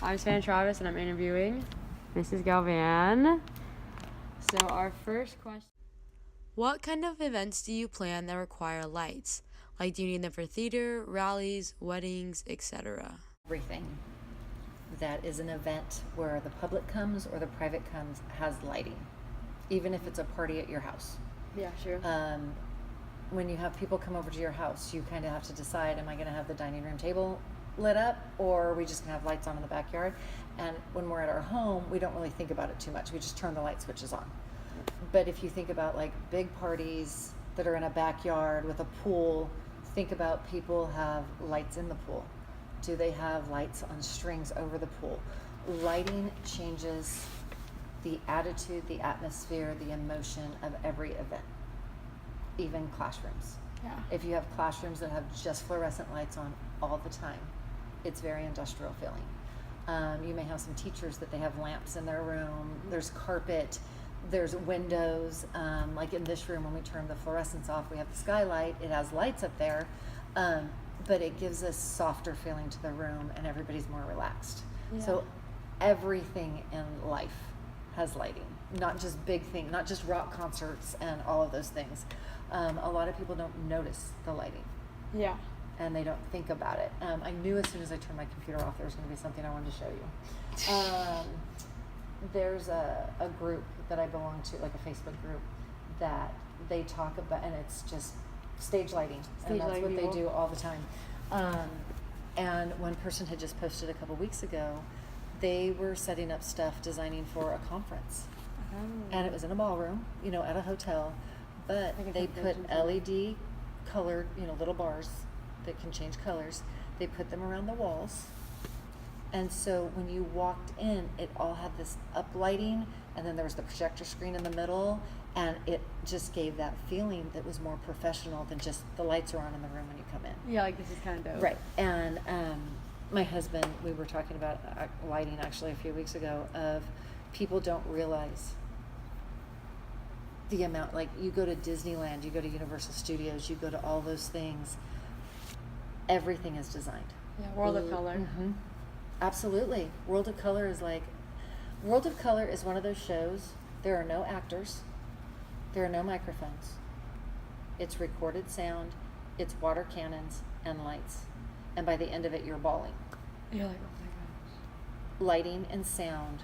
I'm Savannah Travis, and I'm interviewing Mrs. Galvan. So our first question: what kind of events do you plan that require lights? Like, do you need them for theater, rallies, weddings, etc.? Everything that is an event where the public comes or the private comes has lighting, even if it's a party at your house. Yeah, sure. When you have people come over to your house, you kind of have to decide, am I going to have the dining room table lit up, or are we just going to have lights on in the backyard? And when we're at our home, we don't really think about it too much. We just turn the light switches on. But if you think about like big parties that are in a backyard with a pool, think about people have lights in the pool. Do they have lights on strings over the pool? Lighting changes the attitude, the atmosphere, the emotion of every event, even classrooms. Yeah. If you have classrooms that have just fluorescent lights on all the time, it's very industrial feeling. You may have some teachers that they have lamps in their room, there's carpet, there's windows. Like in this room, when we turn the fluorescents off, we have the skylight, it has lights up there, but it gives a softer feeling to the room and everybody's more relaxed. Yeah. So everything in life has lighting, not just big things, not just rock concerts and all of those things. A lot of people don't notice the lighting. Yeah. And they don't think about it. I knew as soon as I turned my computer off there was going to be something I wanted to show you. There's a group that I belong to, like a Facebook group, that they talk about, and it's just stage lighting. And that's what they do all the time. And one person had just posted a couple weeks ago, they were setting up stuff, designing for a conference. Oh. And it was in a ballroom, at a hotel, but they put LED colored, little bars that can change colors. They put them around the walls. And so when you walked in, it all had this uplighting, and then there was the projector screen in the middle, and it just gave that feeling that was more professional than just the lights are on in the room when you come in. Yeah, like this is kind of dope. Right. And my husband, we were talking about lighting actually a few weeks ago, of people don't realize the amount, like you go to Disneyland, you go to Universal Studios, you go to all those things, everything is designed. Yeah, World of Color. Mm-hmm. Absolutely. World of Color is one of those shows, there are no actors, there are no microphones. It's recorded sound, it's water cannons and lights. And by the end of it, you're bawling. You're like, oh my gosh. Lighting and sound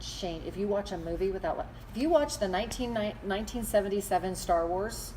change. If you watch a movie without, if you watch the 1977 Star Wars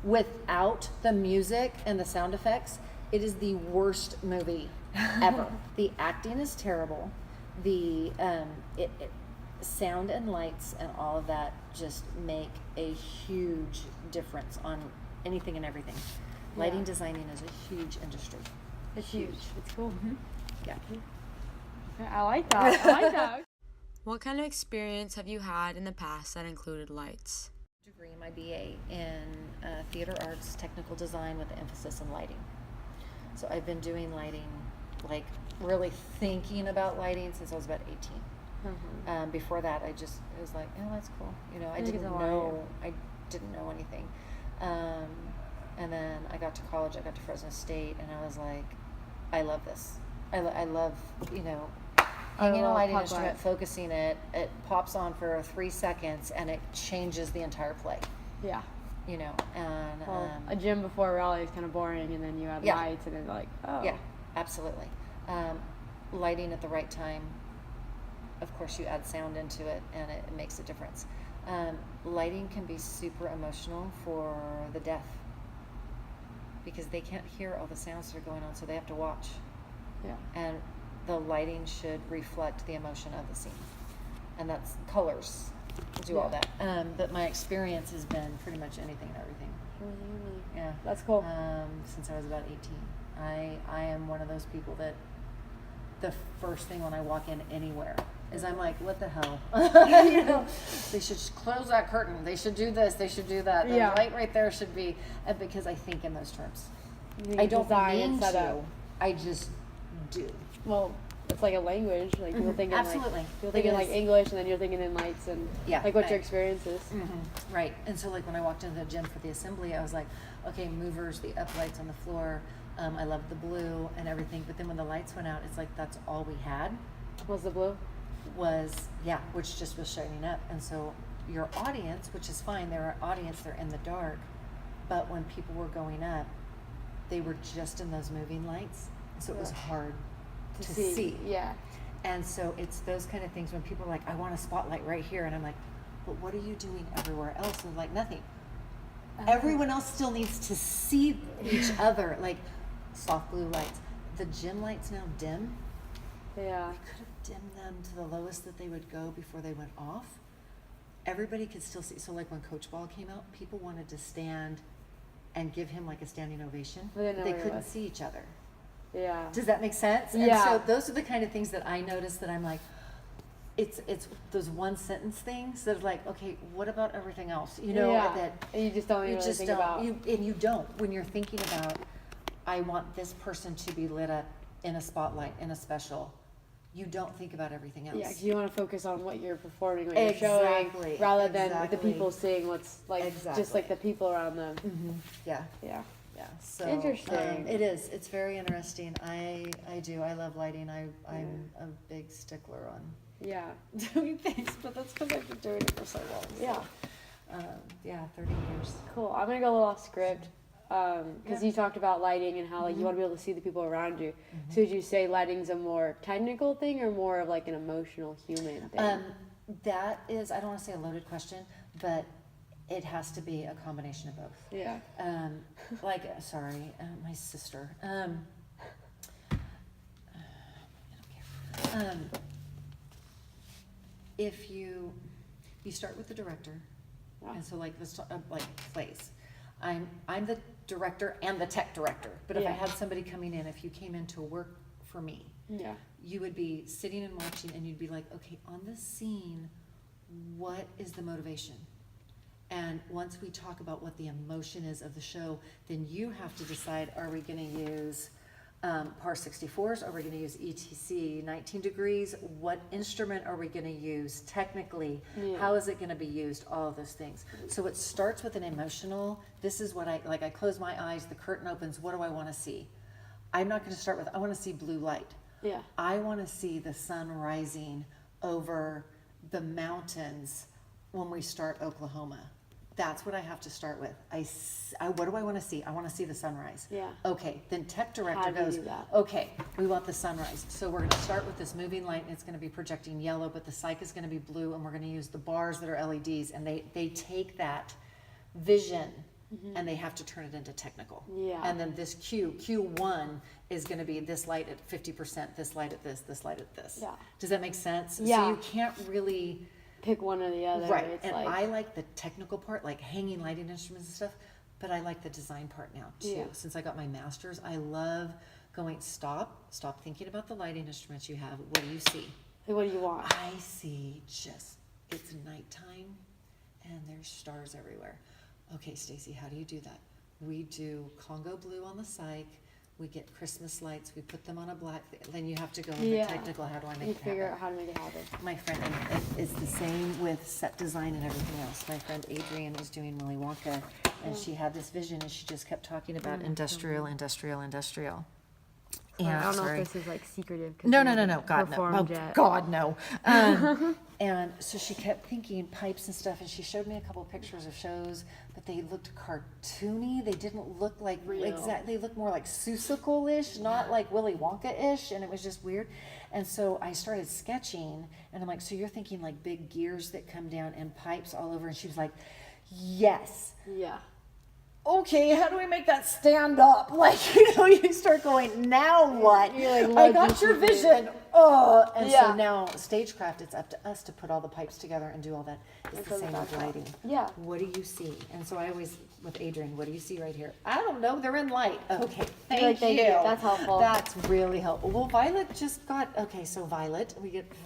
without the music and the sound effects, it is the worst movie ever. The acting is terrible. The sound and lights and all of that just make a huge difference on anything and everything. Lighting designing is a huge industry. It's huge. It's cool. Mm-hmm. Yeah. I like that. What kind of experience have you had in the past that included lights? Degree, my BA in theater arts, technical design with the emphasis in lighting. So I've been doing lighting, like really thinking about lighting since I was about 18. Mm-hmm. Before that, it was like, oh, that's cool. I didn't know anything. And then I got to college, I got to Fresno State, and I was like, I love this. I love, hanging a lighting instrument, focusing it pops on for 3 seconds, and it changes the entire play. Yeah. And a gym before a rally is kind of boring, and then you add lights, and then like, oh. Yeah, absolutely. Lighting at the right time. Of course, you add sound into it, and it makes a difference. Lighting can be super emotional for the deaf, because they can't hear all the sounds that are going on, so they have to watch. Yeah. And the lighting should reflect the emotion of the scene. And that's colors do all that. But my experience has been pretty much anything and everything. Really? Yeah. That's cool. Since I was about 18. I am one of those people that the first thing when I walk in anywhere is I'm like, what the hell? They should close that curtain. They should do this. They should do that. The light right there should be, because I think in those terms. I don't mean to. I just do. Well, it's like a language. Like people thinking absolutely. People thinking like English, and then you're thinking in lights and like what your experience is. Mm-hmm. Right. And so like when I walked into the gym for the assembly, I was like, okay, movers, the uplights on the floor, I loved the blue and everything. But then when the lights went out, it's like that's all we had. Was the blue? Which just was shining up. And so your audience, which is fine, they're in the dark. But when people were going up, they were just in those moving lights. So it was hard to see. Yeah. And so it's those kind of things when people are like, I want a spotlight right here. And I'm like, but what are you doing everywhere else? And like, nothing. Everyone else still needs to see each other. Like soft blue lights. The gym lights now dim. Yeah. We could have dimmed them to the lowest that they would go before they went off. Everybody could still see. So like when Coach Ball came out, people wanted to stand and give him like a standing ovation. But they couldn't see each other. Yeah. Does that make sense? Yeah. And so those are the kind of things that I noticed that I'm like, it's those one sentence things that are like, okay, what about everything else? You know, that and you just don't even really think about. You don't when you're thinking about, I want this person to be lit up in a spotlight, in a special. You don't think about everything else. Yeah, 'cause you want to focus on what you're performing, what you're showing, rather than the people seeing what's like, just like the people around them. Mm-hmm. Yeah. Yeah. Yeah. So Interesting. It is. It's very interesting. I do. I love lighting. I'm a big stickler on doing things, but that's because I've been doing it for so long. So, Yeah. 30 years. Cool. I'm gonna go a little off script. Because you talked about lighting and how like you want to be able to see the people around you. So would you say lighting's a more technical thing or more of like an emotional human thing? That is, I don't want to say a loaded question, but it has to be a combination of both. Yeah. My sister. I don't care. If you start with the director, and so like this, like plays. I'm the director and the tech director. But if I had somebody coming in, if you came in to work for me, you would be sitting and watching, and you'd be like, okay, on this scene, what is the motivation? And once we talk about what the emotion is of the show, then you have to decide: are we going to use par 64s? Are we going to use ETC 19 degrees? What instrument are we going to use technically? How is it going to be used? All of those things. So it starts with an emotional, this is what I close my eyes, the curtain opens, what do I want to see? I'm not going to start with, I want to see blue light. Yeah. I want to see the sun rising over the mountains when we start Oklahoma. That's what I have to start with. What do I want to see? I want to see the sunrise. Yeah. Okay, then tech director How do you goes, do that? okay, we want the sunrise. So we're going to start with this moving light, and it's going to be projecting yellow, but the psych is going to be blue, and we're going to use the bars that are LEDs, and they take that vision and they have to turn it into technical. Yeah. And then this Q1 is going to be this light at 50%, this light at this light at this. Yeah. Does that make sense? Yeah. So you can't really Pick one or the other. right. It's And like, I like the technical part, like hanging lighting instruments and stuff, but I like the design part now too. Yeah. Since I got my master's, I love going, stop thinking about the lighting instruments you have. What do you see? what do you want? I see it's nighttime and there's stars everywhere. Okay, Stacy, how do you do that? We do Congo blue on the psych. We get Christmas lights. We put them on a black. Then you have to go into technical. How do I make it happen? Figure out how to make it happen. My friend, and it's the same with set design and everything else. My friend Adrienne was doing Willy Wonka, and she had this vision, and she just kept talking about industrial. I don't know if this is like secretive. No. God, no. Oh, Yet. God, no. And so she kept thinking pipes and stuff, and she showed me a couple of pictures of shows, but they looked cartoony. They didn't look like exactly. They looked more like Seussical-ish, not like Willy Wonka-ish, and it was just weird. And so I started sketching, and I'm like, so you're thinking like big gears that come down and pipes all over? And she was like, yes. Yeah. Okay, how do we make that stand up? Like, you start going, now what? Like, I got your vision. Oh, and so now stagecraft, it's up to us to put all the pipes together and do all that. It's the same with lighting. Yeah. What do you see? And so I always, with Adrienne, what do you see right here? I don't know, they're in light. Okay, thank you. That's helpful. That's really helpful. Well, Violet just got, okay, so Violet,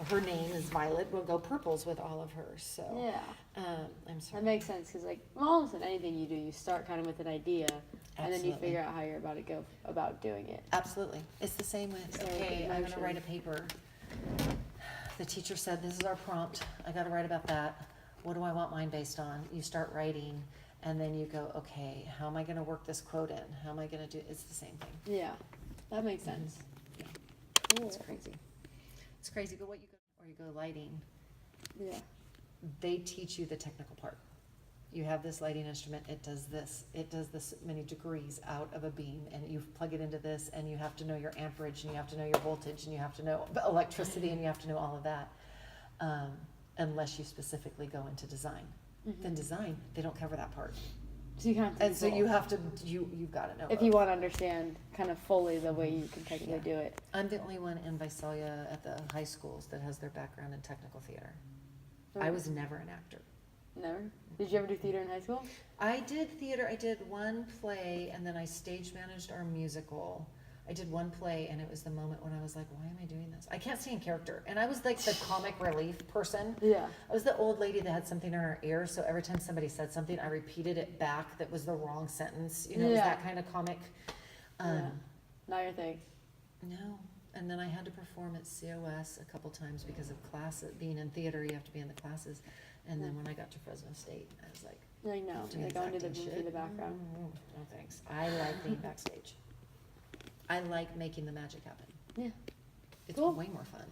her name is Violet. We'll go purples with all of hers, so. Yeah. I'm sorry. That makes sense because, like, almost in anything you do, you start kind of with an idea, and then you figure out how you're about doing it. Absolutely. It's the same with, okay, I'm going to write a paper. The teacher said, this is our prompt. I got to write about that. What do I want mine based on? You start writing, And then you go, okay, how am I going to work this quote in? How am I going to do? It's the same thing. Yeah, that makes sense. Yeah. Cool. It's crazy. It's crazy. But what you go, or you go lighting, Yeah. they teach you the technical part. You have this lighting instrument, it does this many degrees out of a beam, and you plug it into this, and you have to know your amperage, and you have to know your voltage, and you have to know electricity, and you have to know all of that, unless you specifically go into design. Then design, they don't cover that part. So you kind of have to And do so you both. have to, you've got to know. If you want to understand kind of fully the way you can technically do it. I'm the only one in Visalia at the high schools that has their background in technical theater. I was never an actor. Never? Did you ever do theater in high school? I did theater. I did one play, and then I stage managed our musical. I did one play, and it was the moment when I was like, why am I doing this? I can't stay in character. And I was like the comic relief person. Yeah. I was the old lady that had something in her ear, so every time somebody said something, I repeated it back that was the wrong sentence. You know, it was that kind of comic. Not your thing. No. And then I had to perform at COS a couple times because of classes. Being in theater, you have to be in the classes. And then when I got to Fresno State, I was like, I know. Like going to the room through the background. no thanks. I like being backstage. I like making the magic happen. Yeah. It's Cool. way more fun.